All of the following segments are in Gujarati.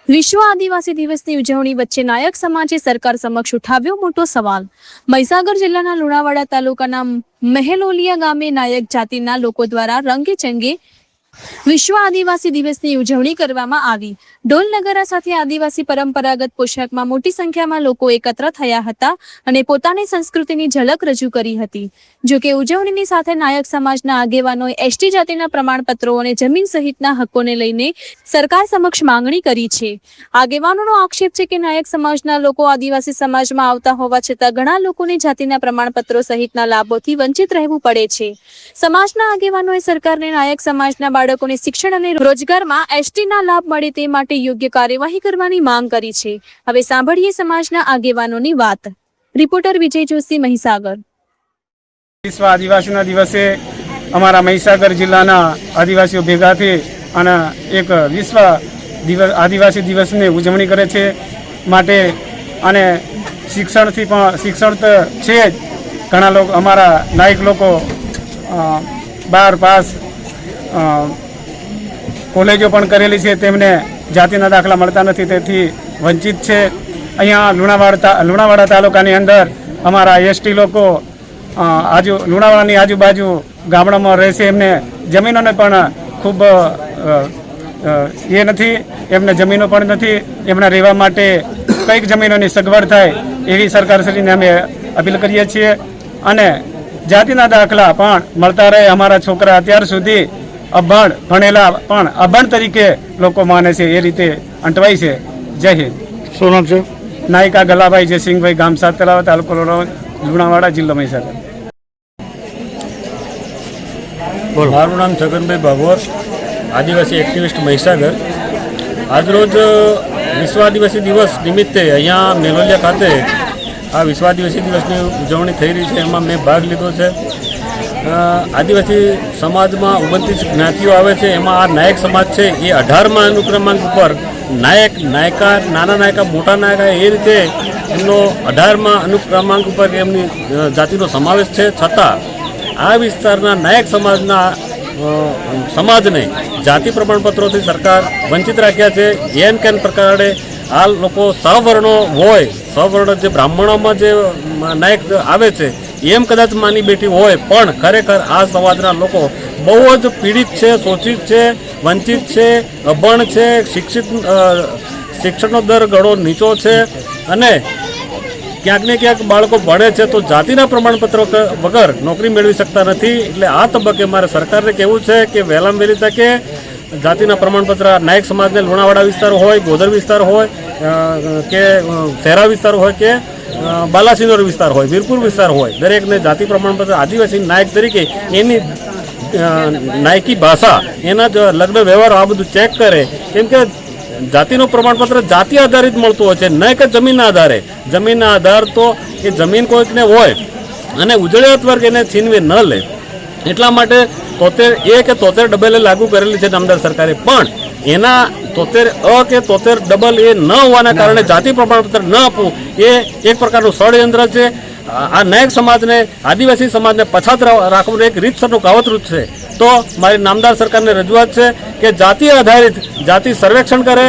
વિશ્વ આદિવાસી દિવસની ઉજવણી વચ્ચે નાયક સમાજે સરકાર સમક્ષ ઉઠાવ્યો મોટો સવાલ। મહીસાગર જિલ્લાના લુણાવાડા તાલુકાના મહેલોલિયા ગામે નાયક જાતિના લોકો દ્વારા રંગેચંગે વિશ્વ આદિવાસી દિવસની ઉજવણી કરવામાં આવી। ઢોલ નગારા સાથે આદિવાસી પરંપરાગત પોશાકમાં મોટી સંખ્યામાં લોકો એકત્ર થયા હતા અને પોતાની સંસ્કૃતિની ઝલક રજૂ કરી હતી। જો કે ઉજવણીની સાથે નાયક સમાજના આગેવાનોએ એસટી જાતિના પ્રમાણપત્રો અને જમીન સહિતના હકોને લઈને સરકાર સમક્ષ માંગણી કરી છે। આગેવાનોનો આક્ષેપ છે કે નાયક સમાજના લોકો આદિવાસી સમાજમાં આવતા હોવા છતાં ઘણા લોકોને જાતિના પ્રમાણપત્રો સહિતના લાભોથી વંચિત રહેવું પડે છે। સમાજના આગેવાનોએ સરકારને નાયક સમાજના બાળકોને શિક્ષણ અને રોજગારમાં એસટીના લાભ મળે તે માટે યોગ્ય કાર્યવાહી કરવાની માંગ કરી છે। હવે સાંભળીએ સમાજના આગેવાનોની વાત। રિપોર્ટર વિજય જોશી, મહીસાગર। વિશ્વ આદિવાસીના દિવસે અમારા મહીસાગર જિલ્લાના આદિવાસીઓ ભેગા થઈ અને એક વિશ્વ આદિવાસી દિવસની ઉજવણી કરે છે માટે અને શિક્ષણથી પણ શિક્ષણ તો છે જ। ઘણા લોકો અમારા નાયક લોકો 12 પાસ કોલેજો પણ કરેલી છે, તેમને જાતિના દાખલા મળતા નથી, તેથી વંચિત છે। અહીંયા લુણાવાડા તાલુકાની અંદર અમારા એસટી લોકો લુણાવાડાની આજુબાજુ ગામડામાં રહે છે, એમને જમીનોને પણ ખૂબ એ નથી, એમને જમીનો પણ નથી। એમના રહેવા માટે કંઈક જમીનોની સગવડ થાય એવી સરકારશ્રીને અમે અપીલ કરીએ છીએ અને જાતિના દાખલા પણ મળતા રહે। અમારા છોકરા અત્યાર સુધી અભણ ભણેલા પણ અભણ તરીકે લોકો માને છે, એ રીતે અંટવાય છે। જય હિન્દ। શું નામ છે? નાયકા ગલાભાઈ જયસિંહભાઈ, ગામ સાત તળાવ, તાલુકો લુણાવાડા, જિલ્લો મહીસાગર। મારું નામ છગનભાઈ ભાભોર, આદિવાસી એક્ટિવિસ્ટ મહીસાગર। આજરોજ વિશ્વ આદિવાસી દિવસ નિમિત્તે અહીંયા મેલોલિયા ખાતે આ વિશ્વ આદિવાસી દિવસની ઉજવણી થઈ રહી છે, એમાં મેં ભાગ લીધો છે। આદિવાસી સમાજમાં 29 જ્ઞાતિઓ આવે છે, એમાં આ નાયક સમાજ છે એ 18મા અનુક્રમાંક ઉપર નાયક, નાયકા, નાના નાયકા, મોટા નાયકા એ રીતે એમનો 18મા અનુક્રમાંક ઉપર એમની જાતિનો સમાવેશ છે। છતાં આ વિસ્તારના નાયક સમાજને જાતિ પ્રમાણપત્રોથી સરકાર વંચિત રાખ્યા છે। એમ કેન પ્રકારે આ લોકો સવર્ણો હોય, સવર્ણ જે બ્રાહ્મણોમાં જે નાયક આવે છે એમ કદાચ માની બેઠી હોય, પણ ખરેખર આ સમાજના લોકો બહુ જ પીડિત છે, શોષિત છે, વંચિત છે, અભણ છે, શિક્ષણનો દર ઘણો નીચો છે અને ક્યાંક ને ક્યાંક બાળકો ભણે છે તો જાતિના પ્રમાણપત્રો વગર નોકરી મેળવી શકતા નથી। એટલે આ તબક્કે મારે સરકારને કહેવું છે કે વહેલામાં વહેલી તકે જાતિના પ્રમાણપત્ર નાયક સમાજને લુણાવાડા વિસ્તાર હોય, ગોધર વિસ્તાર હોય કે શહેરા વિસ્તાર હોય કે બાલાસિનોર વિસ્તાર હોય, વીરપુર વિસ્તાર હોય, દરેકને જાતિ પ્રમાણપત્ર આદિવાસી નાયક તરીકે એની નાયકી ભાષા, એના લગ્ન વ્યવહાર આ બધું ચેક કરે। કેમ કે જાતિનું પ્રમાણપત્ર જાતિ આધારિત મળતું હોય છે, ન કે જમીનના આધારે। જમીનના આધાર તો એ જમીન કોઈકને હોય અને ઉજળિયાત વર્ગ એને છીનવી ન લે, એટલા માટે 73A કે 73AA લાગુ કરેલી છે નામદાર સરકારે, પણ એના 73A કે 73AA ન હોવાના કારણે જાતિ પ્રમાણપત્ર ન આપવું એ એક પ્રકારનું ષડયંત્ર છે। આ નાયક સમાજને, આદિવાસી સમાજને પછાત રાખવાનું એક રીતસરનું કાવતરું છે। તો મારી નામદાર સરકારને રજૂઆત છે કે જાતિ આધારિત જાતિ સર્વેક્ષણ કરે।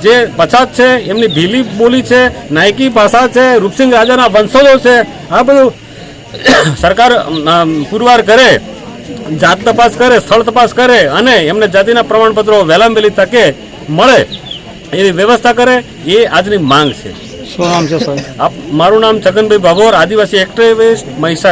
જે પછાત છે એમની ભીલી બોલી છે, નાયકી ભાષા છે, રૂપસિંહ રાજાના વંશજો છે, આ બધું સરકાર પુરવાર કરે, જાત તપાસ કરે, સ્થળ તપાસ કરે અને એમને જાતિના પ્રમાણપત્રો વહેલામાં વહેલી તકે મળે એવી વ્યવસ્થા કરે, એ આજની માંગ છે। શું નામ છે સાહેબ? મારું નામ છગનભાઈ ભાભોર, આદિવાસી એક્ટિવિસ્ટ, મહીસાગર।